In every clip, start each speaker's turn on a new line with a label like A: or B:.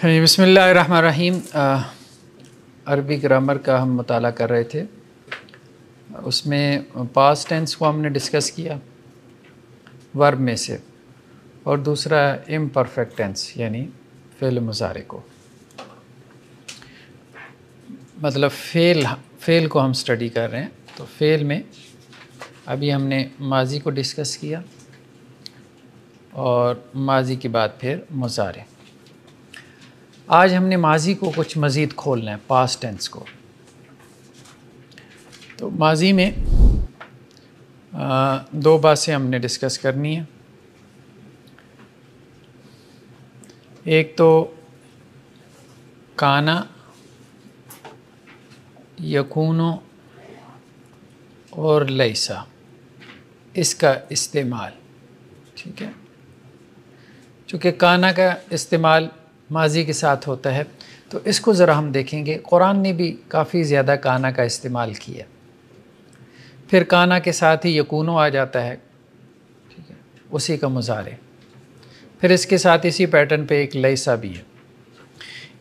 A: بسم اللہ الرحمن الرحیم۔ عربی گرامر کا ہم مطالعہ کر رہے تھے، اس میں پاسٹ ٹینس کو ہم نے ڈسکس کیا ورب میں سے، اور دوسرا امپرفیکٹ ٹینس یعنی فعل مضارع کو، مطلب فعل کو ہم سٹڈی کر رہے ہیں۔ تو فعل میں ابھی ہم نے ماضی کو ڈسکس کیا اور ماضی کے بعد پھر مضارع۔ آج ہم نے ماضی کو کچھ مزید کھولنا ہے، پاسٹ ٹینس کو۔ تو ماضی میں دو باتیں ہم نے ڈسکس کرنی ہیں۔ ایک تو کانا، یکونو اور لیسا، اس کا استعمال، ٹھیک ہے۔ چونکہ کانا کا استعمال ماضی کے ساتھ ہوتا ہے تو اس کو ذرا ہم دیکھیں گے۔ قرآن نے بھی کافی زیادہ کانا کا استعمال کیا، پھر کانا کے ساتھ ہی یکونو آ جاتا ہے، ٹھیک ہے، اسی کا مضارع، پھر اس کے ساتھ اسی پیٹرن پہ ایک لیسا بھی ہے۔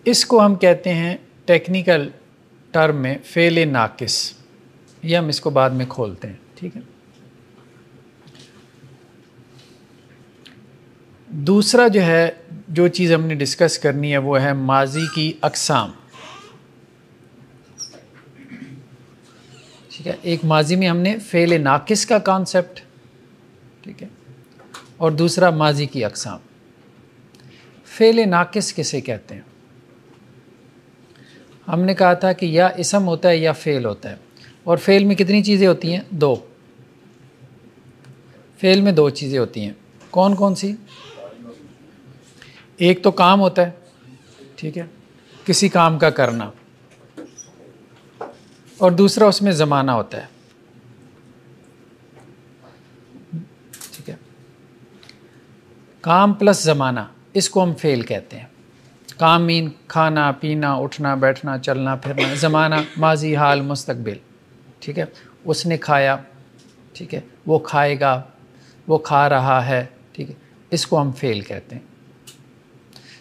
A: اس کو ہم کہتے ہیں ٹیکنیکل ٹرم میں فعل ناقص، یہ ہم اس کو بعد میں کھولتے ہیں، ٹھیک ہے۔ دوسرا جو چیز ہم نے ڈسکس کرنی ہے وہ ہے ماضی کی اقسام، ٹھیک ہے۔ ایک ماضی میں ہم نے فعل ناقص کا کانسیپٹ، ٹھیک ہے، اور دوسرا ماضی کی اقسام۔ فعل ناقص کسے کہتے ہیں؟ ہم نے کہا تھا کہ یا اسم ہوتا ہے یا فعل ہوتا ہے، اور فعل میں کتنی چیزیں ہوتی ہیں؟ دو۔ فعل میں دو چیزیں ہوتی ہیں، کون کون سی؟ ایک تو کام ہوتا ہے، ٹھیک ہے، کسی کام کا کرنا، اور دوسرا اس میں زمانہ ہوتا ہے، ٹھیک ہے۔ کام پلس زمانہ، اس کو ہم فعل کہتے ہیں۔ کام مین کھانا پینا اٹھنا بیٹھنا چلنا پھرنا، زمانہ ماضی حال مستقبل، ٹھیک ہے۔ اس نے کھایا، ٹھیک ہے، وہ کھائے گا، وہ کھا رہا ہے، ٹھیک ہے، اس کو ہم فعل کہتے ہیں۔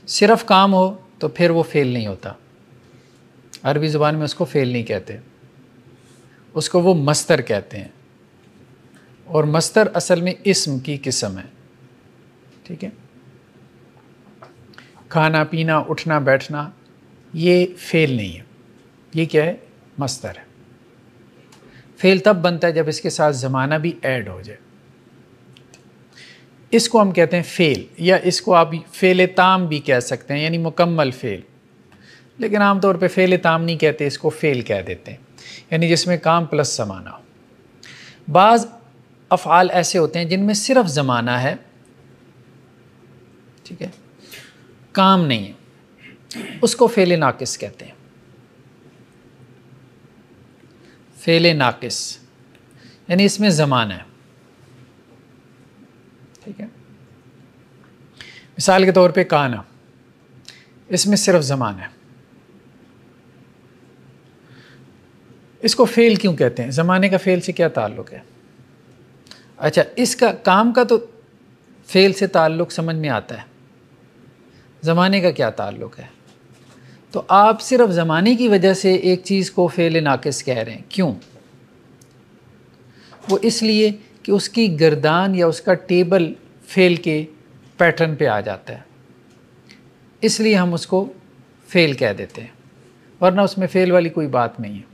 A: صرف کام ہو تو پھر وہ فعل نہیں ہوتا، عربی زبان میں اس کو فعل نہیں کہتے، اس کو وہ مصدر کہتے ہیں، اور مصدر اصل میں اسم کی قسم ہے، ٹھیک ہے۔ کھانا پینا اٹھنا بیٹھنا یہ فعل نہیں ہے، یہ کیا ہے؟ مصدر ہے۔ فعل تب بنتا ہے جب اس کے ساتھ زمانہ بھی ایڈ ہو جائے، اس کو ہم کہتے ہیں فعل، یا اس کو آپ فعل تام بھی کہہ سکتے ہیں، یعنی مکمل فعل، لیکن عام طور پہ فعل تام نہیں کہتے، اس کو فعل کہہ دیتے ہیں، یعنی جس میں کام پلس زمانہ ہو۔ بعض افعال ایسے ہوتے ہیں جن میں صرف زمانہ ہے، ٹھیک ہے، کام نہیں ہے، اس کو فعل ناقص کہتے ہیں۔ فعل ناقص یعنی اس میں زمانہ ہے، ٹھیک ہے۔ مثال کے طور پہ کانا، اس میں صرف زمانہ ہے، اس کو فعل کیوں کہتے ہیں؟ زمانے کا فعل سے کیا تعلق ہے؟ اچھا، اس کا کام کا تو فعل سے تعلق سمجھ میں آتا ہے، زمانے کا کیا تعلق ہے؟ تو آپ صرف زمانے کی وجہ سے ایک چیز کو فعل ناقص کہہ رہے ہیں، کیوں؟ وہ اس لیے کہ اس کی گردان یا اس کا ٹیبل فعل کے پیٹرن پہ آ جاتا ہے، اس لیے ہم اس کو فعل کہہ دیتے ہیں، ورنہ اس میں فعل والی کوئی بات نہیں ہے۔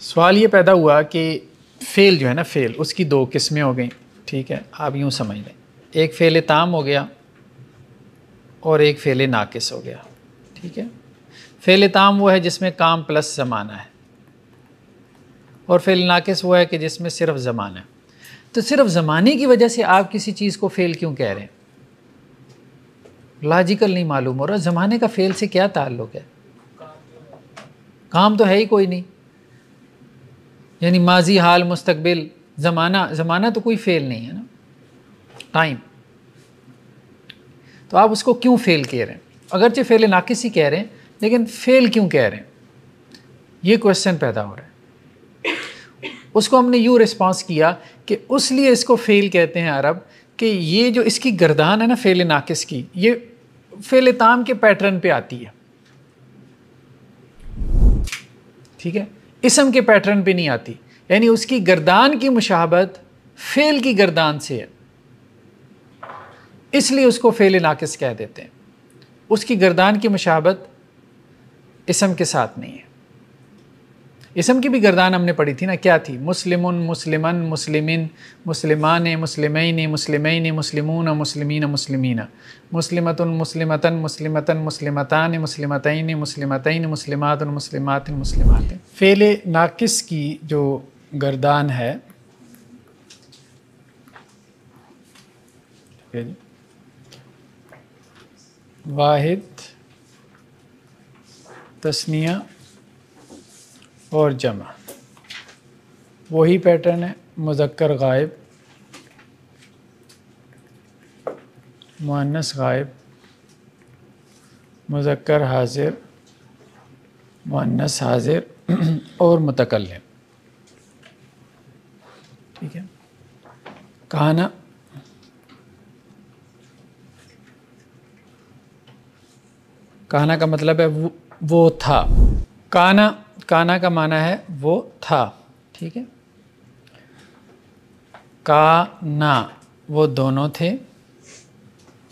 A: سوال یہ پیدا ہوا کہ فعل جو ہے نا، فعل اس کی دو قسمیں ہو گئیں، ٹھیک ہے۔ آپ یوں سمجھ لیں، ایک فعل تام ہو گیا اور ایک فعل ناقص ہو گیا، ٹھیک ہے۔ فعل تام وہ ہے جس میں کام پلس زمانہ ہے، اور فعل ناقص وہ ہے کہ جس میں صرف زمانہ ہے۔ تو صرف زمانے کی وجہ سے آپ کسی چیز کو فعل کیوں کہہ رہے ہیں؟ لاجیکل نہیں معلوم ہو رہا، زمانے کا فعل سے کیا تعلق ہے؟ کام تو ہے ہی کوئی نہیں، یعنی ماضی حال مستقبل زمانہ تو کوئی فعل نہیں ہے نا، ٹائم۔ تو آپ اس کو کیوں فعل کہہ رہے ہیں؟ اگرچہ فعل ناقص ہی کہہ رہے ہیں، لیکن فعل کیوں کہہ رہے ہیں؟ یہ کوشچن پیدا ہو رہا ہے۔ اس کو ہم نے یوں رسپانس کیا کہ اس لیے اس کو فعل کہتے ہیں عرب کہ یہ جو اس کی گردان ہے نا فعل ناقص کی، یہ فعل تام کے پیٹرن پہ آتی ہے، ٹھیک ہے، اسم کے پیٹرن پہ نہیں آتی، یعنی اس کی گردان کی مشابہت فعل کی گردان سے ہے، اس لیے اس کو فعل ناقص کہہ دیتے ہیں۔ اس کی گردان کی مشابہت اسم کے ساتھ نہیں ہے۔ اسم کی بھی گردان ہم نے پڑھی تھی نا، کیا تھی؟ مسلمن، مسلمن، مسلمن، مسلمان، مسلمین، مسلمین، مسلمون، مسلمین، مسلمین، مسلمتن، مسلمتن، مسلمتن، مسلمتان، مسلمتین، مسلمتین، مسلمات، مسلمات، مسلمات۔ فعل ناقص کی جو گردان ہے واحد، تثنیہ اور جمع، وہی پیٹرن ہے، مذکر غائب، مؤنث غائب، مذکر حاضر، مؤنث حاضر اور متکلم، ٹھیک ہے۔ کانا، کانا کا مطلب ہے وہ تھا، کانا، کانا کا معنی ہے وہ تھا، ٹھیک ہے۔ کانا وہ دونوں تھے،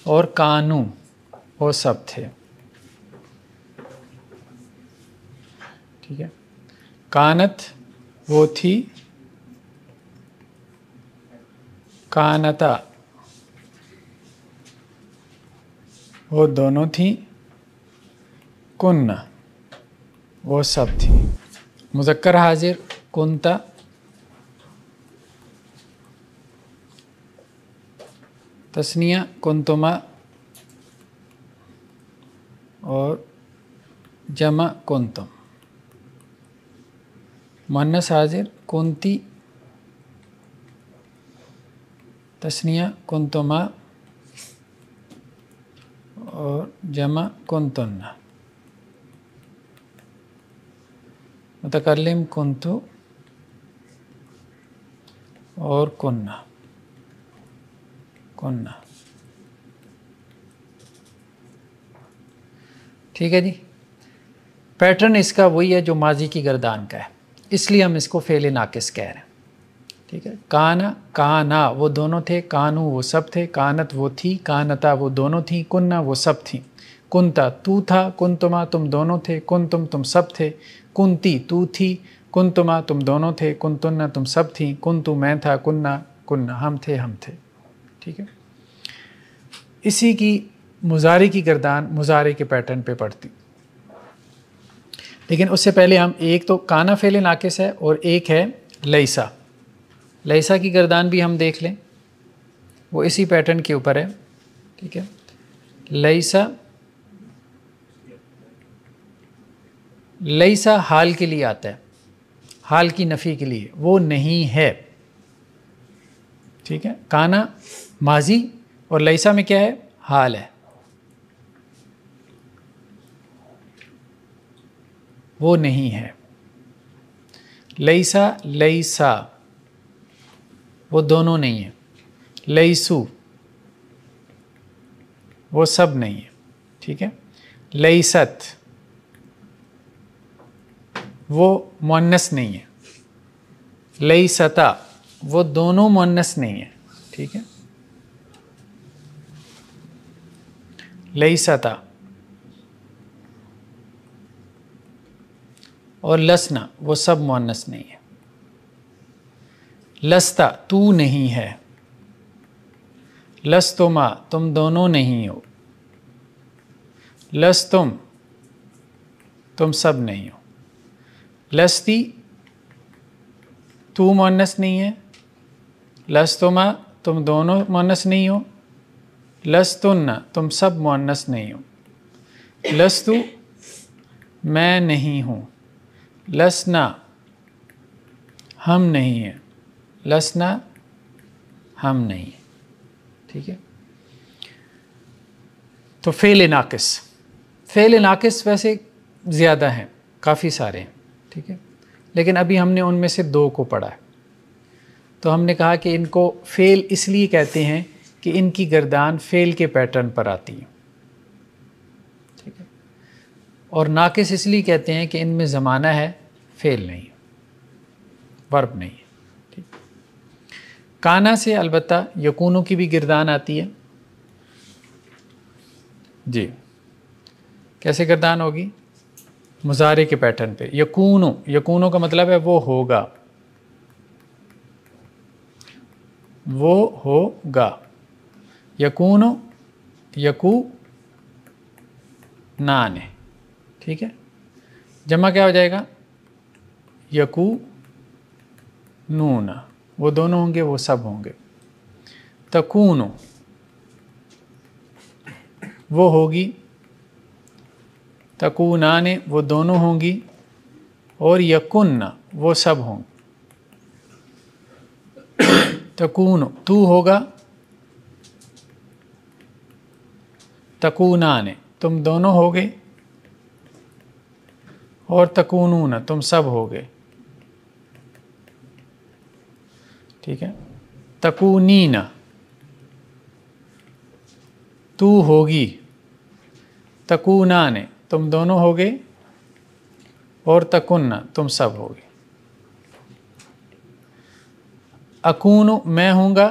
A: اور کانو وہ سب تھے، ٹھیک ہے۔ کانت وہ تھی، کانتا وہ دونوں تھیں، کن وہ سب تھی۔ مذکر حاضر کنتا، تثنیہ کنتما، اور جمع کنتم۔ مؤنث حاضر کنتی، تثنیہ کنتما اور جمع کنتن۔ متکلم کنتو اور کننا، کننا، ٹھیک ہے جی۔ پیٹرن اس کا وہی ہے جو ماضی کی گردان کا ہے، اس لیے ہم اس کو فعل ناقص کہہ رہے ہیں، ٹھیک ہے۔ کانا، کانا وہ دونوں تھے، کانو وہ سب تھے، کانت وہ تھی، کانتا وہ دونوں تھیں، کننا وہ سب تھیں، کنتا تو تھا، کنتما تم دونوں تھے، کنتم تم سب تھے، کنتی تو تھی، کنتما تم دونوں تھے، کنتن تم سب تھیں، کنتو میں تھا، کننا کننا ہم تھے، ہم تھے، ٹھیک ہے۔ اسی کی مضارع کی گردان مضارع کے پیٹرن پہ پڑتی، لیکن اس سے پہلے ہم ایک تو کانا فعل ناقص ہے اور ایک ہے لیسا۔ لیسا کی گردان بھی ہم دیکھ لیں، وہ اسی پیٹرن کے اوپر ہے، ٹھیک ہے۔ لیسا، لیسا حال کے لیے آتا ہے، حال کی نفی کے لیے، وہ نہیں ہے، ٹھیک ہے۔ کانا ماضی اور لیسا میں کیا ہے؟ حال ہے، وہ نہیں ہے۔ لیسا، لیسا وہ دونوں نہیں ہیں، لیسو وہ سب نہیں ہے، ٹھیک ہے۔ لیست وہ مؤنث نہیں ہے، لیستا وہ دونوں مؤنث نہیں ہیں، ٹھیک ہے۔ لیستا اور لسنا وہ سب مؤنث نہیں ہے۔ لستا تو نہیں ہے، لستما تم دونوں نہیں ہو، لستم تم سب نہیں ہو، لستی تو مؤنث نہیں ہے، لستما تم دونوں مؤنث نہیں ہو، لستن تم سب مؤنث نہیں ہو، لستو میں نہیں ہوں، لسنا ہم نہیں ہیں، لسنا ہم نہیں ہیں، ٹھیک ہے۔ تو فعل ناقص، فعل ناقص ویسے زیادہ ہیں، کافی سارے ہیں، ٹھیک ہے، لیکن ابھی ہم نے ان میں سے دو کو پڑھا ہے۔ تو ہم نے کہا کہ ان کو فعل اس لیے کہتے ہیں کہ ان کی گردان فعل کے پیٹرن پر آتی ہے، ٹھیک ہے، اور ناقص اس لیے کہتے ہیں کہ ان میں زمانہ ہے، فعل نہیں ہے، ورب نہیں ہے، ٹھیک۔ کانا سے البتہ یکونو کی بھی گردان آتی ہے، جی کیسے گردان ہوگی؟ مضارع کے پیٹرن پہ، یکونو، یکونو کا مطلب ہے وہ ہوگا، وہ ہوگا، یکونو، یکو نان، ٹھیک ہے، جمع کیا ہو جائے گا؟ یکو نون، وہ دونوں ہوں گے، وہ سب ہوں گے، تکونو وہ ہوگی، تکونان وہ دونوں ہوں گی، اور یکن وہ سب ہوں گے، تکونو تو ہوگا، تکونان تم دونوں ہوگے، اور تکونون تم سب ہوگے، ٹھیک ہے، تکونین تو ہوگی، تکونان تم دونوں ہوگے، اور تکن تم سب ہوگے، اکون میں ہوں گا،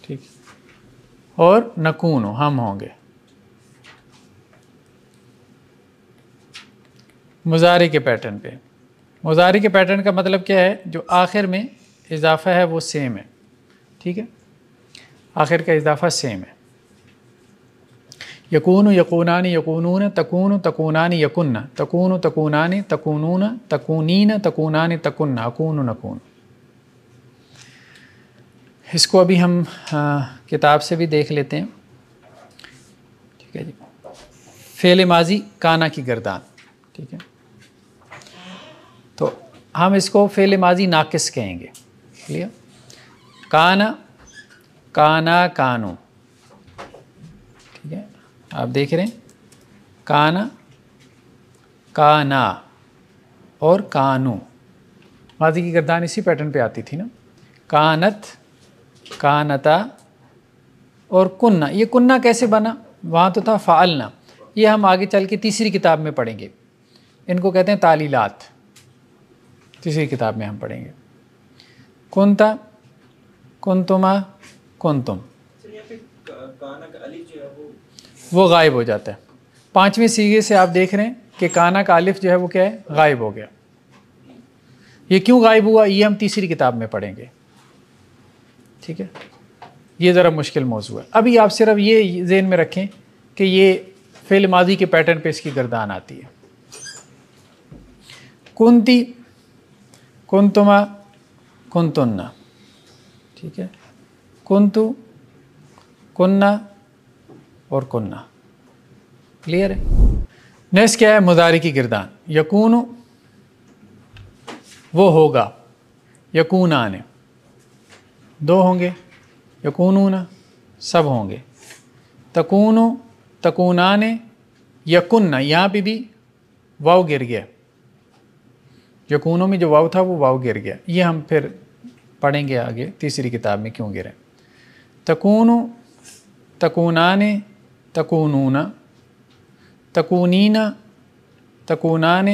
A: ٹھیک، اور نکون ہم ہوں گے، مضارع کے پیٹرن پہ۔ مضارع کے پیٹرن کا مطلب کیا ہے؟ جو آخر میں اضافہ ہے وہ سیم ہے، ٹھیک ہے، آخر کا اضافہ سیم ہے، یکون، یکونان، یکونون، تکون، تکونان، یکن، تکون، تکونان، تکونون، تکونین، تکونان، تکن، اکون، نکون۔ اس کو ابھی ہم کتاب سے بھی دیکھ لیتے ہیں، ٹھیک ہے جی۔ فعل ماضی کانا کی گردان، ٹھیک ہے، تو ہم اس کو فعل ماضی ناقص کہیں گے، کلیئر؟ کانا، کانا، کانو، ٹھیک ہے، آپ دیکھ رہے ہیں، کانا، کانا، اور کانو، ماضی کی گردان اسی پیٹرن پہ آتی تھی نا، کانت، کانتا، اور کننا۔ یہ کننا کیسے بنا؟ وہاں تو تھا فعلنا، یہ ہم آگے چل کے تیسری کتاب میں پڑھیں گے، ان کو کہتے ہیں تعلیلات، تیسری کتاب میں ہم پڑھیں گے۔ کنتا، کنتما، کنتم، وہ غائب ہو جاتا ہے، پانچویں سیغے سے آپ دیکھ رہے ہیں کہ کانا کا الف جو ہے وہ کیا ہے؟ غائب ہو گیا۔ یہ کیوں غائب ہوا؟ یہ ہم تیسری کتاب میں پڑھیں گے، ٹھیک ہے، یہ ذرا مشکل موضوع ہے۔ ابھی آپ صرف یہ ذہن میں رکھیں کہ یہ فعل ماضی کے پیٹرن پہ اس کی گردان آتی ہے۔ کنتی، کنتما، کنتن، ٹھیک ہے، کنتو، کننا، اور کننا، کلیئر ہے؟ نیکسٹ کیا ہے؟ مضارع کی گردان، یکون وہ ہوگا، یکونان دو ہوں گے، یکونون سب ہوں گے، تکون، تکونان، یکن، یہاں پہ بھی واو گر گیا، یکونوں میں جو واو تھا وہ واو گر گیا، یہ ہم پھر پڑھیں گے آگے تیسری کتاب میں کیوں گرے۔ تکون، تکونان، تکونون، تکونین، تکونان،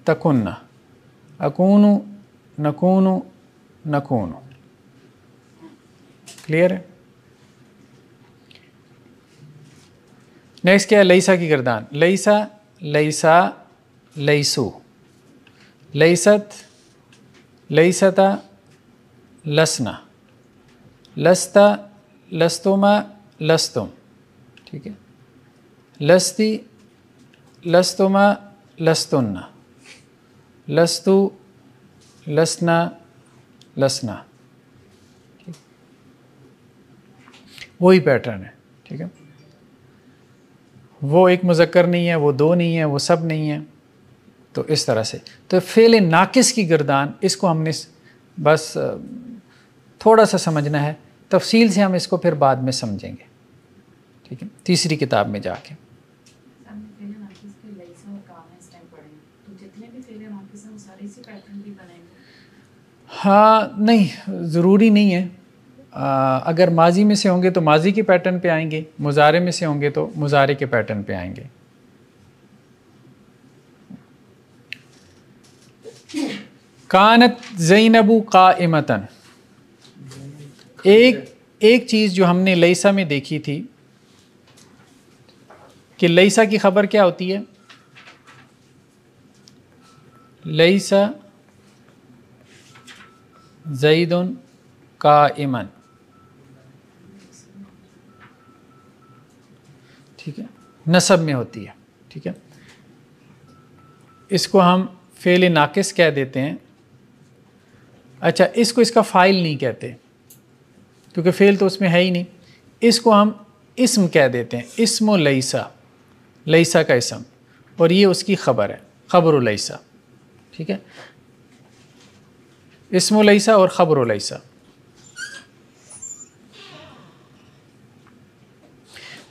A: تکن، اکون، نکون، نکون، کلیئر ہے؟ نیکسٹ کیا ہے؟ لیسا کی گردان، لیسا، لیسا، لیسو، لیست، لیستا، لسنا، لستا، لستما، لستم، ٹھیک ہے، لستی، لستما، لستن، لستو، لسنا، لسنا، وہی پیٹرن ہے، ٹھیک ہے، وہ ایک مذکر نہیں ہے، وہ دو نہیں ہے، وہ سب نہیں ہے، تو اس طرح سے۔ تو فعل ناقص کی گردان، اس کو ہم نے بس تھوڑا سا سمجھنا ہے، تفصیل سے ہم اس کو پھر بعد میں سمجھیں گے، ٹھیک ہے، تیسری کتاب میں جا کے۔ ہاں نہیں، ضروری نہیں ہے. اگر ماضی میں سے ہوں گے تو ماضی کے پیٹرن پہ آئیں گے، مضارع میں سے ہوں گے تو مضارع کے پیٹرن پہ آئیں گے. کانت زینب قائمتن، ایک چیز جو ہم نے لیسا میں دیکھی تھی کہ لیسا کی خبر کیا ہوتی ہے؟ لیسا زید قائمن، ٹھیک ہے، نصب میں ہوتی ہے. ٹھیک ہے، اس کو ہم فعل ناقص کہہ دیتے ہیں. اچھا، اس کو اس کا فاعل نہیں کہتے کیونکہ فعل تو اس میں ہے ہی نہیں. اس کو ہم اسم کہہ دیتے ہیں، اسم و لیسا، لیسا کا اسم، اور یہ اس کی خبر ہے، خبر و لیسا. ٹھیک ہے، اسم و لیسا اور خبر و لیسا.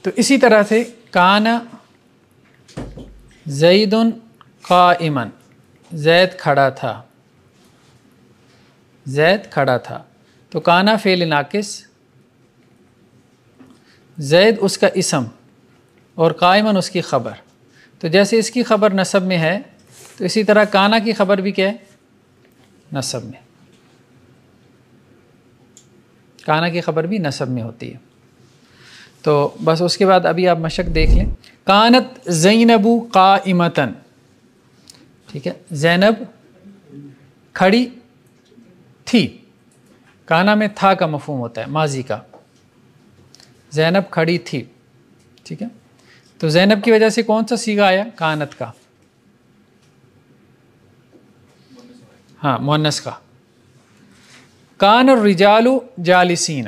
A: تو اسی طرح سے کانا زید قائمن، زید کھڑا تھا، زید کھڑا تھا. تو کانا فعل ناقص، زید اس کا اسم اور قائمن اس کی خبر. تو جیسے اس کی خبر نصب میں ہے تو اسی طرح کانا کی خبر بھی کیا ہے؟ نصب میں. کانا کی خبر بھی نصب میں ہوتی ہے. تو بس اس کے بعد ابھی آپ مشق دیکھ لیں. کانت زینب قائمتن، ٹھیک ہے، زینب کھڑی تھی. کانا میں تھا کا مفہوم ہوتا ہے، ماضی کا. زینب کھڑی تھی. ٹھیک ہے، تو زینب کی وجہ سے کون سا صیغہ آیا؟ کانت کا، ہاں مؤنث کا. کان الرجال جالسین،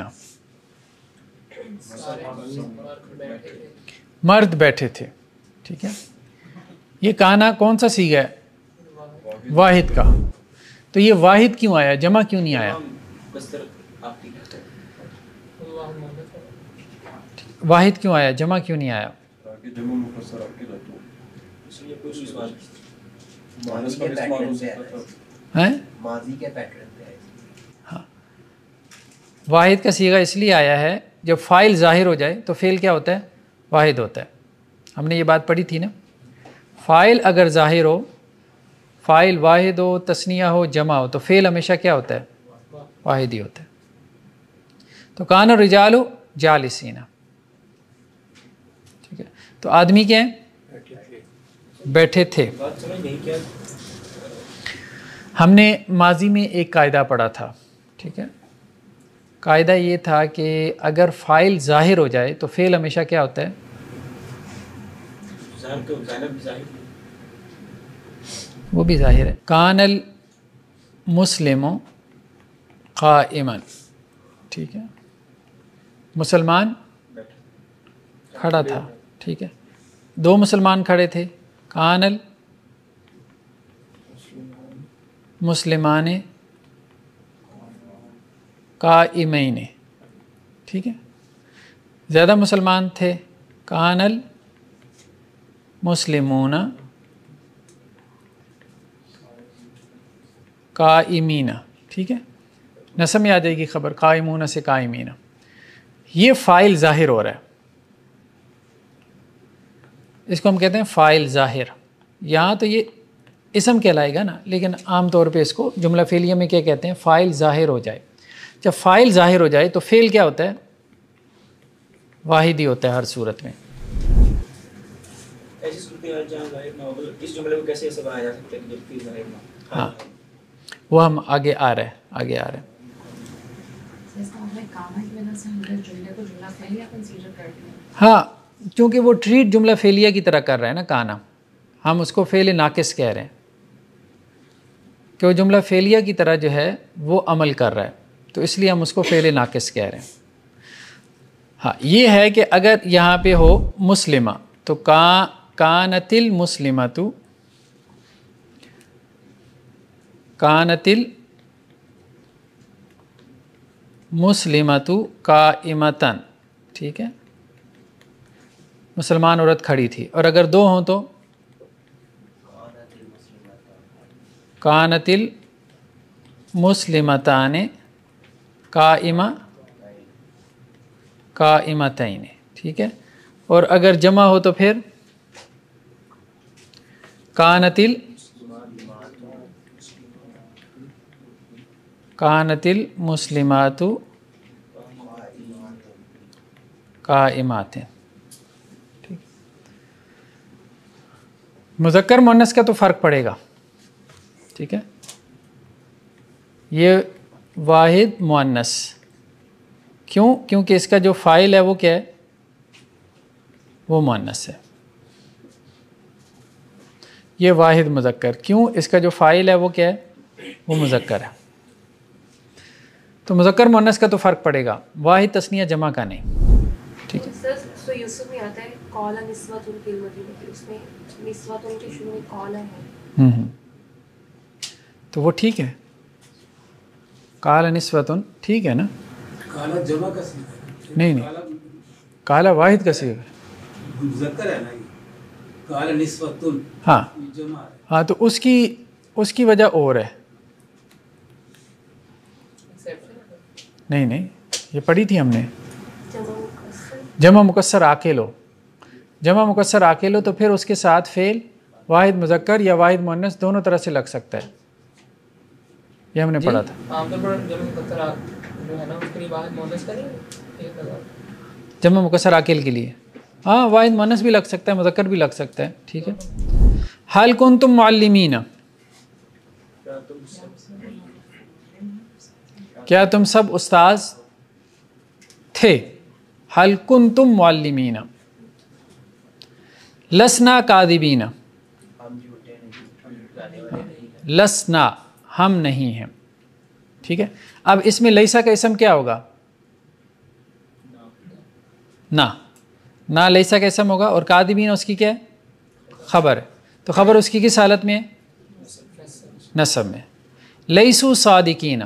A: مرد بیٹھے تھے. ٹھیک ہے، یہ کانا کون سا صیغہ ہے؟ واحد کا. تو یہ واحد کیوں آیا، جمع کیوں نہیں آیا؟ واحد کیوں آیا، جمع کیوں نہیں آیا؟ ہاں، واحد کا صیغہ اس لیے آیا ہے جب فاعل ظاہر ہو جائے تو فعل کیا ہوتا ہے؟ واحد ہوتا ہے. ہم نے یہ بات پڑھی تھی نا. فاعل اگر ظاہر ہو، فاعل واحد ہو، تثنیہ ہو، جمع ہو، تو فعل ہمیشہ کیا ہوتا ہے؟ واحد ہی ہوتا ہے. تو کان الرجال جالسین، ٹھیک ہے، تو آدمی کیا ہیں؟ بیٹھے تھے. ہم نے ماضی میں ایک قاعدہ پڑھا تھا. ٹھیک ہے، قاعدہ یہ تھا کہ اگر فاعل ظاہر ہو جائے تو فعل ہمیشہ کیا ہوتا ہے؟ وہ بھی ظاہر ہے. کان المسلم قائما، ٹھیک ہے، مسلمان کھڑا تھا. ٹھیک ہے، دو مسلمان کھڑے تھے. کان المسلمان قائمین، ٹھیک ہے، زیادہ مسلمان تھے. کان المسلمون قائمین، ٹھیک ہے، نصب میں آ جائے گی خبر، قائمون سے قائمین. یہ فاعل ظاہر ہو رہا ہے، اس کو ہم کہتے ہیں فاعل ظاہر. یہاں تو یہ اسم کہلائے گا نا، لیکن عام طور پہ اس کو جملہ فعلیہ میں کیا کہتے ہیں؟ فاعل ظاہر ہو جائے. جب فاعل ظاہر ہو جائے تو فعل کیا ہوتا ہے؟ واحد ہی ہوتا ہے ہر صورت میں. ہاں، وہ ہم آگے آ رہے ہیں. ہاں، چونکہ وہ ٹریٹ جملہ فعلیہ کی طرح کر رہا ہے نا کانا، ہم اس کو فعل ناقص کہہ رہے ہیں کہ وہ جملہ فعلیہ کی طرح جو ہے وہ عمل کر رہا ہے، تو اس لیے ہم اس کو فعل ناقص کہہ رہے ہیں. ہاں، یہ ہے کہ اگر یہاں پہ ہو مسلمہ تو کانت المسلمۃ، کانت المسلمۃ قائمۃ، ٹھیک ہے، مسلمان عورت کھڑی تھی. اور اگر دو ہوں تو کانت مسلمتان قائمتین، ٹھیک ہے. اور اگر جمع ہو تو پھر کانت المسلمات قائمات. مذکر مؤنث کا تو فرق پڑے گا، ٹھیک ہے. یہ واحد مؤنث، کیونکہ اس کا جو فاعل ہے وہ کیا ہے؟ وہ مؤنث ہے. یہ واحد مذکر، کیوں؟ اس کا جو فاعل ہے وہ کیا ہے؟ وہ مذکر ہے. تو مذکر مؤنث کا تو فرق پڑے گا، واحد تثنیہ جمع کا نہیں، ٹھیک ہے.
B: سر یوسف میں آتا ہے قال نسوۃ فی المدینہ، اس میں نسوۃ کے شروع میں قال ہے.
A: تو وہ ٹھیک ہے، قال نسوۃ ٹھیک ہے نا.
C: کالا جمع کا صیغہ
A: نہیں کالا واحد کا صیغہ
C: مذکر ہے نا، کالا نسوۃ
A: ہاں
C: جمع ہے.
A: ہاں، تو اس کی وجہ اور ہے. نہیں یہ پڑھی تھی ہم نے، جمع مکسر عاقل ہو، جمع مکسر عاقل ہو تو پھر اس کے ساتھ فعل واحد مذکر یا واحد مؤنث دونوں طرح سے لگ سکتا ہے. یہ ہم نے پڑھا تھا.
D: عام طور پر جمع مکسر جو ہے نا اس کے لیے واحد مؤنث کریں،
A: جمع مکسر عاقل کے لیے ہاں واحد مؤنث بھی لگ سکتا ہے، مذکر بھی لگ سکتا ہے، ٹھیک ہے. حل کنتم معلمین، کیا تم سب استاذ تھے؟ حل کنتم معلمین. لسنا کاذبین، لسنا ہم نہیں ہیں، ٹھیک ہے. اب اس میں لیسا کا اسم کیا ہوگا؟ نا لیسا کا اسم ہوگا، اور کاذبین اس کی کیا ہے؟ خبر ہے. تو خبر اس کی کس حالت میں ہے؟ نصب میں. لیسو صادقین،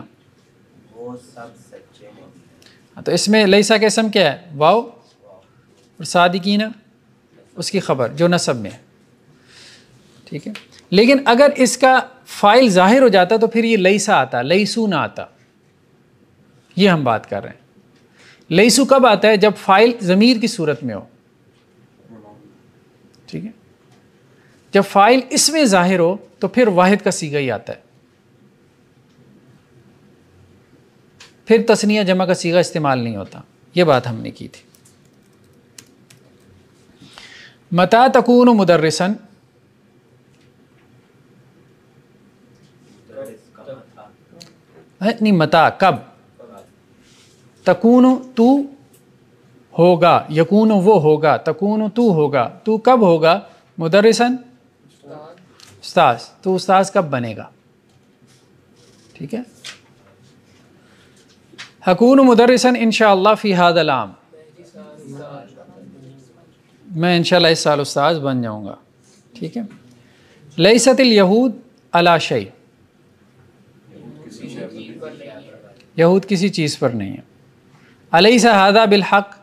A: تو اس میں لیسا کا اسم کیا ہے؟ واو، اور صادقین اس کی خبر جو نصب میں ہے، ٹھیک ہے. لیکن اگر اس کا فاعل ظاہر ہو جاتا تو پھر یہ لیسا آتا، لیسو نہ آتا. یہ ہم بات کر رہے ہیں. لیسو کب آتا ہے؟ جب فاعل ضمیر کی صورت میں ہو، ٹھیک ہے. جب فاعل اس میں ظاہر ہو تو پھر واحد کا صیغہ ہی آتا ہے، پھر تثنیہ جمع کا صیغہ استعمال نہیں ہوتا. یہ بات ہم نے کی تھی. متى تکون مدرسا، نہیں متا کب، تکون تو ہوگا، یکون وہ ہوگا، تکون تو ہوگا، تو کب ہوگا؟ مدرسن استاذ، تو استاذ کب بنے گا؟ ٹھیک ہے. حکون مدرسن انشاءاللہ فی ھذا العام، میں انشاءاللہ اس سال استاذ بن جاؤں گا، ٹھیک ہے. لیست الیہود علی شیء، یہود کسی چیز پر نہیں ہے. الیس ھذا بالحق،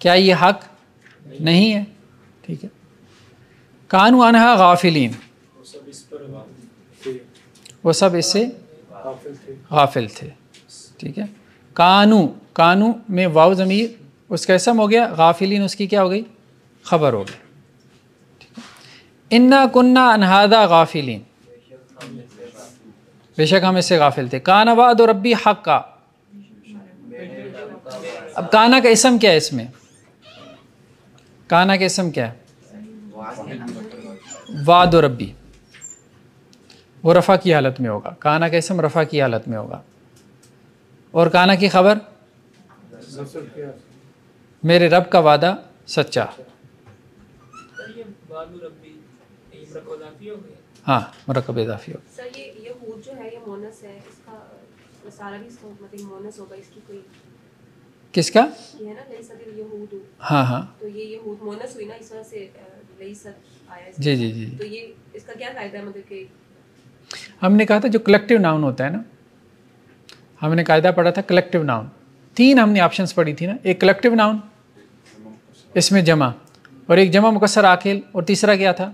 A: کیا یہ حق نہیں ہے؟ ٹھیک ہے. کانوا عنہا غافلین، وہ سب اس سے غافل تھے، ٹھیک ہے. کانو میں واو ضمیر اس کا اسم ہو گیا، غافلین اس کی کیا ہو گئی؟ خبر ہو گئی. انا کننا عن ھذا غافلین، بے شک ہم اس سے غافل تھے. کان وعد ربی حقا، اب کانا کا اسم کیا ہے؟ اس میں کانا کا اسم کیا ہے؟ وعد ربی، وہ رفع کی حالت میں ہوگا. کانا کا اسم رفع کی حالت میں ہوگا. اور کانا کی خبر میرے رب کا وعدہ سچا. ہاں مرکب اضافی ہوگا.
B: سر یہ یہود جو ہے یہ مونس ہے، اس کا سارا بھی اس کا مطلب مونس ہوگا، اس کی کوئی
A: کس کا؟
B: یہ ہے نا لیست الیہود،
A: ہاں
B: تو یہ یہود مونس ہوئی نا، اس وجہ سے لیست آیا.
A: جی.
B: تو یہ اس کا کیا قاعدہ ہے؟ مطلب کہ
A: ہم نے کہا تھا جو کلیکٹیو ناؤن ہوتا ہے نا، ہم نے قاعدہ پڑھا تھا کلیکٹیو ناؤن. 3 ہم نے آپشنس پڑھی تھی نا، ایک کلیکٹیو ناؤن اس میں جمع، اور ایک جمع مکسر عاقل، اور تیسرا کیا تھا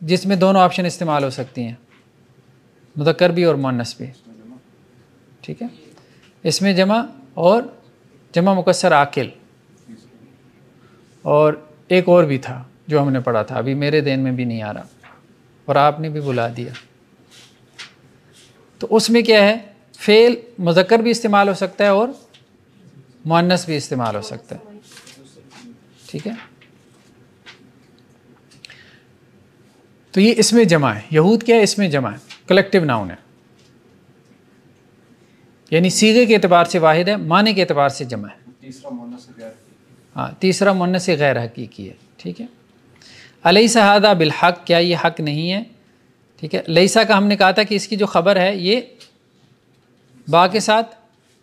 A: جس میں دونوں آپشن استعمال ہو سکتی ہیں؟ مذکر بھی اور مؤنث بھی، ٹھیک ہے. اس میں جمع اور جمع مکسر عاقل، اور ایک اور بھی تھا جو ہم نے پڑھا تھا، ابھی میرے ذہن میں بھی نہیں آ رہا اور آپ نے بھی بلا دیا. تو اس میں کیا ہے، فعل مذکر بھی استعمال ہو سکتا ہے اور مؤنث بھی استعمال ہو سکتا ہے، ٹھیک ہے. تو یہ اس میں جمع ہے. یہود کیا ہے، اس میں جمع ہے، کلیکٹیو ناؤن ہے، یعنی صیغے کے اعتبار سے واحد ہے، معنی کے اعتبار سے جمع ہے. ہاں، تیسرا مؤنث غیر حقیقی ہے، ٹھیک ہے. الیس ھذا بالحق، کیا یہ حق نہیں ہے، ٹھیک ہے. لیسا کا ہم نے کہا تھا کہ اس کی جو خبر ہے یہ با کے ساتھ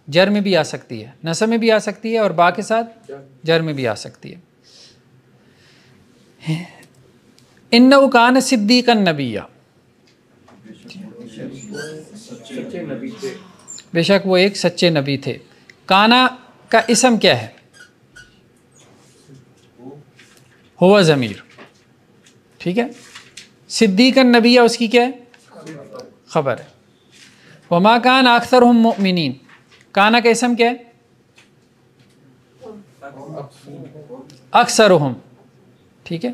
A: جر میں بھی آ سکتی ہے، نصب میں بھی آ سکتی ہے، اور با کے ساتھ جر میں بھی آ سکتی ہے. انہ کان صدیقا نبیّا، بے شک وہ ایک سچے نبی تھے. کانا کا اسم کیا ہے، ہوا ضمیر، ٹھیک ہے. صدیقا نبیّا اس کی کیا ہے، خبر ہے. وما کان اکثرهم مؤمنین، کانا کا اسم کیا ہے، اکثرهم، ٹھیک ہے.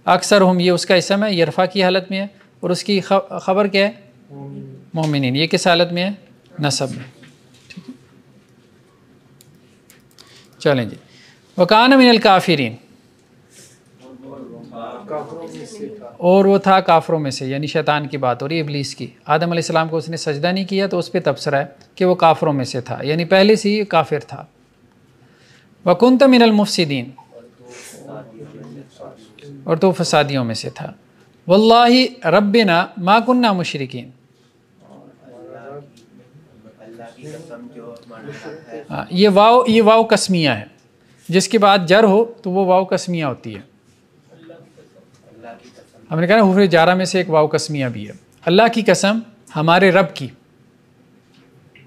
A: اکثرهم یہ اس کا اسم ہے، یہ رفع کی حالت میں ہے، اور اس کی خبر کیا ہے، مومنین. یہ کس حالت میں ہے، نصب میں، ٹھیک ہے. چلیں جی. وکان من الکافرین، اور وہ تھا کافروں میں سے، یعنی شیطان کی بات ہو رہی ہے، ابلیس کی. آدم علیہ السلام کو اس نے سجدہ نہیں کیا تو اس پہ تبصرہ ہے کہ وہ کافروں میں سے تھا، یعنی پہلے سے ہی کافر تھا. وکنت من المفسدین، اور تو فسادیوں میں سے تھا. واللہ ربنا ما کننا مشرکین، یہ واو قسمیہ ہے، جس کے بعد جر ہو تو وہ واو قسمیہ ہوتی ہے. ہم نے کہا نا حروف جارہ میں سے ایک واو قسمیہ بھی ہے. اللہ کی قسم، ہمارے رب کی،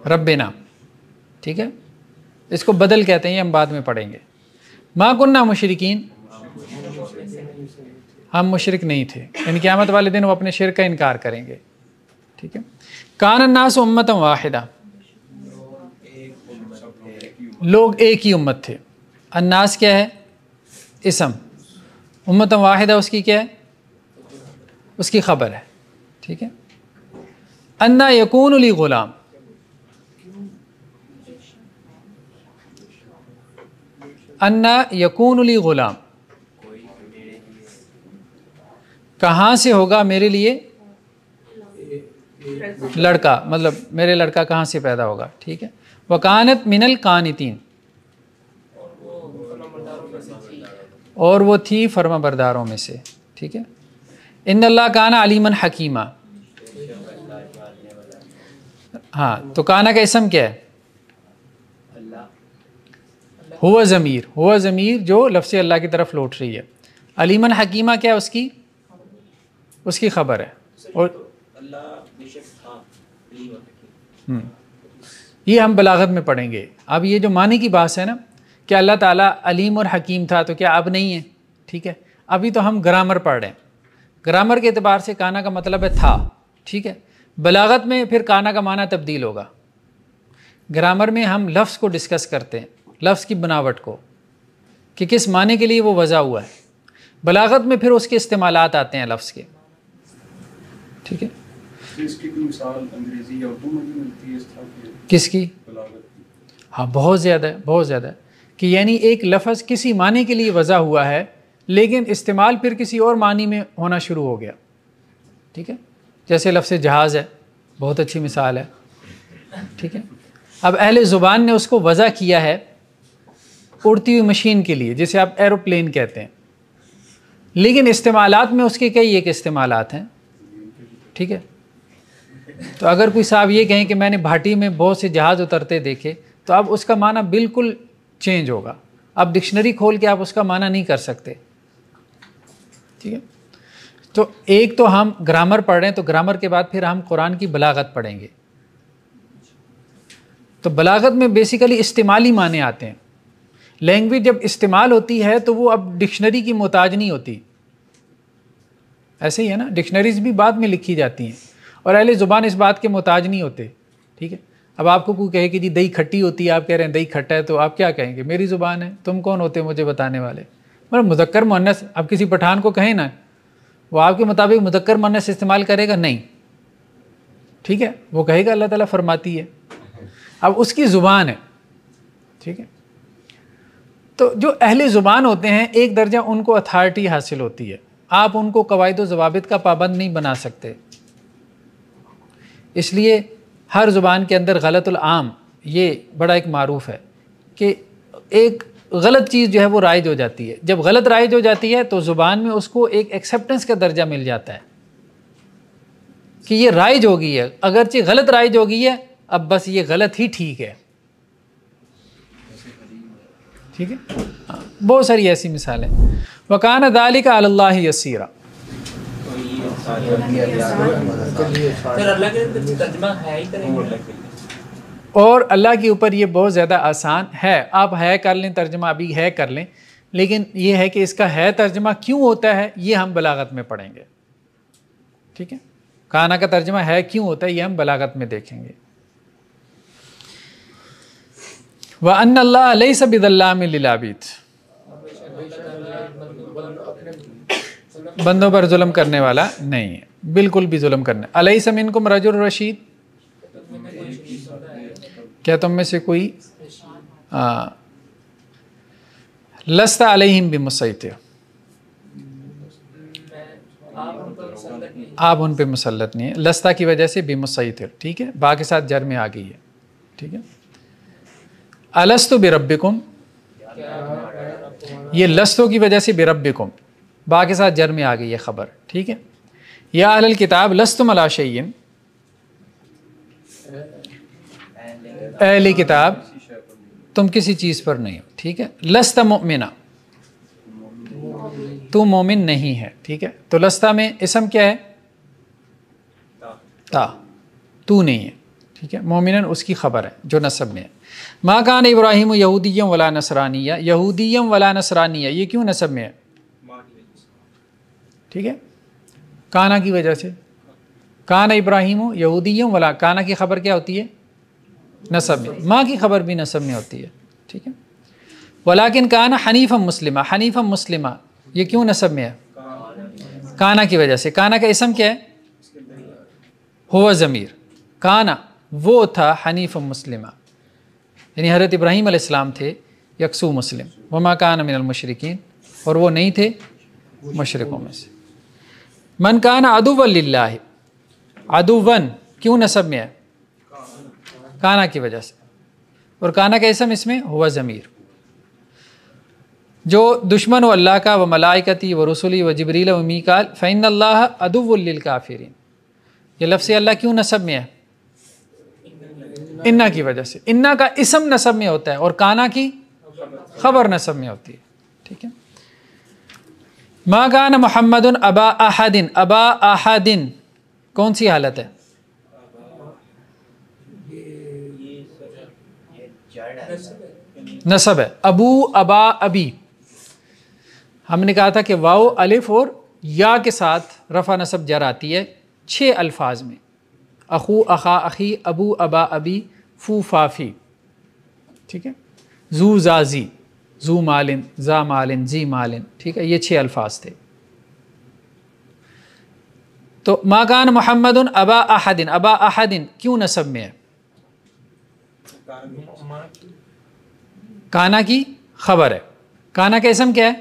A: ربنا، ٹھیک ہے. اس کو بدل کہتے ہیں، یہ ہم بعد میں پڑھیں گے. ما کننا مشرکین، ہم مشرک نہیں تھے، یعنی قیامت والے دن وہ اپنے شرک کا انکار کریں گے، ٹھیک ہے. کان الناس امتا واحدہ، لوگ ایک ہی امت تھے. الناس کیا ہے، اسم. امتا واحدہ اس کی کیا ہے، اس کی خبر ہے، ٹھیک ہے. انا یکون لی غلام، انا یکون لی غلام، کہاں سے ہوگا میرے لیے لڑکا، مطلب میرے لڑکا کہاں سے پیدا ہوگا، ٹھیک ہے. وکانت من القانتین، اور وہ تھی فرما برداروں میں سے، ٹھیک ہے. ان اللہ کان علیما حکیمہ، ہاں. تو کانا کا اسم کیا ہے، ہوا ضمیر، ہوا ضمیر جو لفظ اللہ کی طرف لوٹ رہی ہے. علیما حکیمہ کیا ہے، اس کی خبر ہے. اور یہ ہم بلاغت میں پڑھیں گے. اب یہ جو معنی کی بات ہے نا کہ اللہ تعالیٰ علیم اور حکیم تھا، تو کیا اب نہیں ہے، ٹھیک ہے. ابھی تو ہم گرامر پڑھ رہے ہیں. گرامر کے اعتبار سے کانا کا مطلب ہے تھا، ٹھیک ہے. بلاغت میں پھر کانا کا معنی تبدیل ہوگا. گرامر میں ہم لفظ کو ڈسکس کرتے ہیں، لفظ کی بناوٹ کو، کہ کس معنی کے لیے وہ وضع ہوا ہے. بلاغت میں پھر اس کے استعمالات آتے ہیں لفظ کے، ٹھیک ہے.
E: اس کی کوئی مثال انگریزی یا اردو میں بھی ملتی ہے اس طرح کی؟
A: کس کی؟ ہاں، بہت زیادہ ہے، بہت زیادہ ہے. کہ یعنی ایک لفظ کسی معنی کے لیے وضع ہوا ہے، لیکن استعمال پھر کسی اور معنی میں ہونا شروع ہو گیا، ٹھیک ہے. جیسے لفظ جہاز ہے، بہت اچھی مثال ہے، ٹھیک ہے. اب اہل زبان نے اس کو وضع کیا ہے اڑتی ہوئی مشین کے لیے، جسے آپ ایروپلین کہتے ہیں، لیکن استعمالات میں اس کے کئی ایک استعمالات ہیں، ٹھیک ہے. تو اگر کوئی صاحب یہ کہیں کہ میں نے بھاٹی میں بہت سے جہاز اترتے دیکھے، تو اب اس کا معنی بالکل چینج ہوگا. اب ڈکشنری کھول کے آپ اس کا معنی نہیں کر سکتے، ٹھیک ہے. تو ایک تو ہم گرامر پڑھ رہے ہیں، تو گرامر کے بعد پھر ہم قرآن کی بلاغت پڑھیں گے. تو بلاغت میں بیسیکلی استعمالی معنی آتے ہیں. لینگویج جب استعمال ہوتی ہے تو وہ اب ڈکشنری کی محتاج نہیں ہوتی. ایسے ہی ہے نا، ڈکشنریز بھی بعد میں لکھی جاتی ہیں، اور اہل زبان اس بات کے محتاج نہیں ہوتے. ٹھیک ہے, اب آپ کو کوئی کہے کہ جی دہی کھٹی ہوتی ہے, آپ کہہ رہے ہیں دہی کھٹا ہے, تو آپ کیا کہیں گے؟ میری زبان ہے, تم کون ہوتے مجھے بتانے والے؟ مطلب مذکر مؤنث, اب کسی پٹھان کو کہیں نا, وہ آپ کے مطابق مذکر مؤنث استعمال کرے گا؟ نہیں. ٹھیک ہے, وہ کہے گا اللہ تعالیٰ فرماتی ہے. اب اس کی زبان ہے. ٹھیک ہے, تو جو اہل زبان ہوتے ہیں ایک درجہ ان کو اتھارٹی حاصل ہوتی ہے, آپ ان کو قواعد و ضوابط کا پابند نہیں بنا سکتے. اس لیے ہر زبان کے اندر غلط العام یہ بڑا ایک معروف ہے کہ ایک غلط چیز جو ہے وہ رائج ہو جاتی ہے. جب غلط رائج ہو جاتی ہے تو زبان میں اس کو ایک ایکسیپٹنس کا درجہ مل جاتا ہے کہ یہ رائج ہو گئی ہے, اگرچہ غلط رائج ہو گئی ہے, اب بس یہ غلط ہی ٹھیک ہے. ٹھیک ہے, بہت ساری ایسی مثالیں. وَكَانَ ذَلِكَ عَلَى اللَّهِ يَسِيرًا.
D: پھر اللہ کے ترجمہ ہے ہی کریں گے,
A: اور اللہ کے اوپر یہ بہت زیادہ آسان ہے. آپ ہے کر لیں, ترجمہ ابھی ہے کر لیں, لیکن یہ ہے کہ اس کا ہے ترجمہ کیوں ہوتا ہے یہ ہم بلاغت میں پڑھیں گے. ٹھیک ہے, کانا کا ترجمہ ہے کیوں ہوتا ہے یہ ہم بلاغت میں دیکھیں گے. وَأَنَّ اللَّهَ لَيْسَ بِظَلَّامٍ لِلْعَبِيدِ. بندوں پر ظلم کرنے والا نہیں ہے, بالکل بھی ظلم کرنے. أَلَيْسَ مِنْكُمْ رَجُلٌ رَشِيدٌ. کیا تم میں سے کوئی لست علیہم بمسیطر, آپ ان پہ مسلط نہیں ہے. لستہ کی وجہ سے بمسیطر. ٹھیک ہے, با کے ساتھ جر میں آ گئی ہے. ٹھیک ہے, الستو بربکم, یہ لستو کی وجہ سے بربکم, با کے ساتھ جر میں آ گئی ہے خبر. ٹھیک ہے, یا اہل الکتاب لستم علی شیء, اہل کتاب تم کسی چیز پر نہیں ہو. ٹھیک ہے, لست مؤمنا, تو مومن نہیں ہے. ٹھیک ہے, تو لستہ میں اسم کیا ہے؟ تا, تو نہیں ہے. ٹھیک ہے, مومنن اس کی خبر ہے جو نسب میں ہے. ما کان ابراہیم یہودیم ولا نصرانیہ, یہودیم ولا نصرانیہ یہ کیوں نسب میں ہے؟ ٹھیک ہے, کانا کی وجہ سے. کان ابراہیم یہودیم ولا, کانا کی خبر کیا ہوتی ہے؟ نسب میں. ماں کی خبر بھی نسب میں ہوتی ہے. ٹھیک ہے, ولیکن کانا حنیفا مسلمہ, حنیفا مسلمہ یہ کیوں نسب میں ہے؟ کانا کی وجہ سے. کانا کا اسم کیا ہے؟ ہوا ضمیر. کانا وہ تھا, حنیفا مسلمہ یعنی حضرت ابراہیم علیہ السلام تھے یکسو مسلم. وما کان من المشرکین, اور وہ نہیں تھے مشرکوں میں سے. من کان عدوا للہ, عدوً کیوں نسب میں ہے؟ کانا کی وجہ سے. اور کانا کا اسم اس میں ہوا ضمیر. جو دشمن و اللہ کا, و ملائکتی و رسولی و جبریل و میکال, فإن اللہ عدو للکافرین, یہ لفظ اللہ کیوں نسب میں ہے؟ انا کی وجہ سے. انا کا اسم نسب میں ہوتا ہے اور کانا کی خبر نسب میں ہوتی ہے. ٹھیک ہے, ما کان محمد ابا احد, ابا احد کون سی حالت ہے؟ نسب ہے. ابو, ابا, ابی. ہم نے کہا تھا کہ واو الف اور یا کے ساتھ رفع نسب جر آتی ہے 6 الفاظ میں. اخو, اخا, اخی, ابو, ابا, ابی, فو, فافی. ٹھیک ہے, زو, زازی, زو مالن, زا مالن, زی مالن. ٹھیک ہے, یہ 6 الفاظ تھے. تو ما کان محمد ابا احد, ابا احد کیوں نسب میں ہے؟ کانا کی خبر ہے. کانا کا اسم کیا ہے؟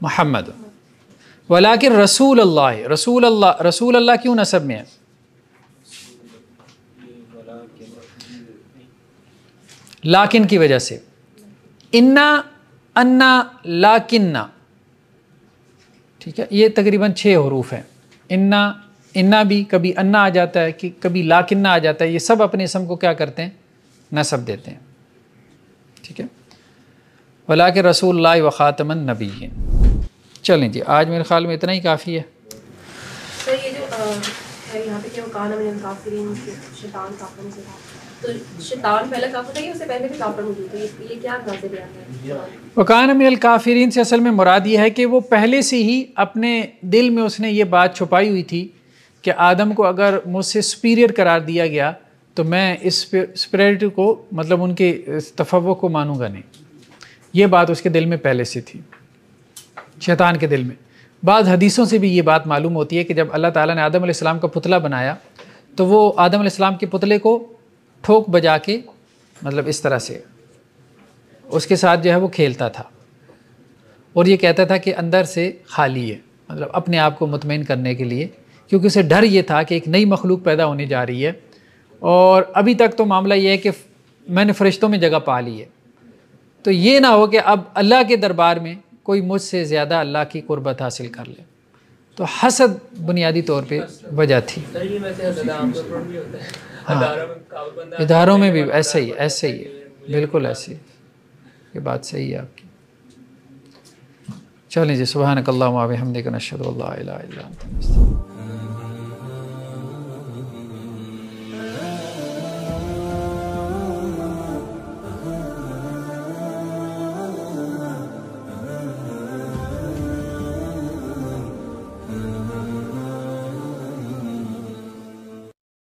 A: محمد. ولیکن رسول اللہ, رسول اللہ, رسول اللہ کیوں نسب میں ہے؟ لاکن کی وجہ سے. انا, انا, لاکننا. ٹھیک ہے, یہ تقریباً 6 حروف ہیں. انا, انا بھی کبھی انا آ جاتا ہے, کہ کبھی لاکننا آ جاتا ہے. یہ سب اپنے اسم کو کیا کرتے ہیں؟ نسب دیتے ہیں. ٹھیک ہے, ولیکن رسول اللہ و خاتم النبیین. چلیں جی, آج میرے خیال میں اتنا ہی کافی ہے.
B: سر یہ جو ہے یہاں پہ کہ وہ کانا من الکافرین, شیطان کافر میں سے تھا, تو شیطان پہلا کافر تھا یا اس سے پہلے بھی کافر موجود ہے؟ یہ کیا اندازے بیان ہے؟
A: وکان من الکافرین سے اصل میں مراد یہ ہے کہ وہ پہلے سے ہی اپنے دل میں اس نے یہ بات چھپائی ہوئی تھی کہ آدم کو اگر مجھ سے سپیریئر قرار دیا گیا تو میں اس سپیریئرٹی کو مطلب ان کے تفوق کو مانوں گا نہیں. یہ بات اس کے دل میں پہلے سے تھی، شیطان کے دل میں. بعض حدیثوں سے بھی یہ بات معلوم ہوتی ہے کہ جب اللہ تعالیٰ نے آدم علیہ السلام کا پتلا بنایا تو وہ آدم علیہ السلام کے پتلے کو ٹھوک بجا کے مطلب اس طرح سے اس کے ساتھ جو ہے وہ کھیلتا تھا، اور یہ کہتا تھا کہ اندر سے خالی ہے، مطلب اپنے آپ کو مطمئن کرنے کے لیے، کیونکہ اسے ڈر یہ تھا کہ ایک نئی مخلوق پیدا ہونے جا رہی ہے، اور ابھی تک تو معاملہ یہ ہے کہ میں نے فرشتوں میں جگہ پا لی ہے، تو یہ نہ ہو کہ اب اللہ کے دربار میں کوئی مجھ سے زیادہ اللہ کی قربت حاصل کر لے. تو حسد بنیادی طور پہ وجہ تھی. اداروں میں بھی ایسے ہی ہے، بالکل ایسے ہی. یہ بات صحیح ہے آپ کی. چلیں جی، سبحانک اللہم و بحمدک، نشہد ان لا الہ الا انت.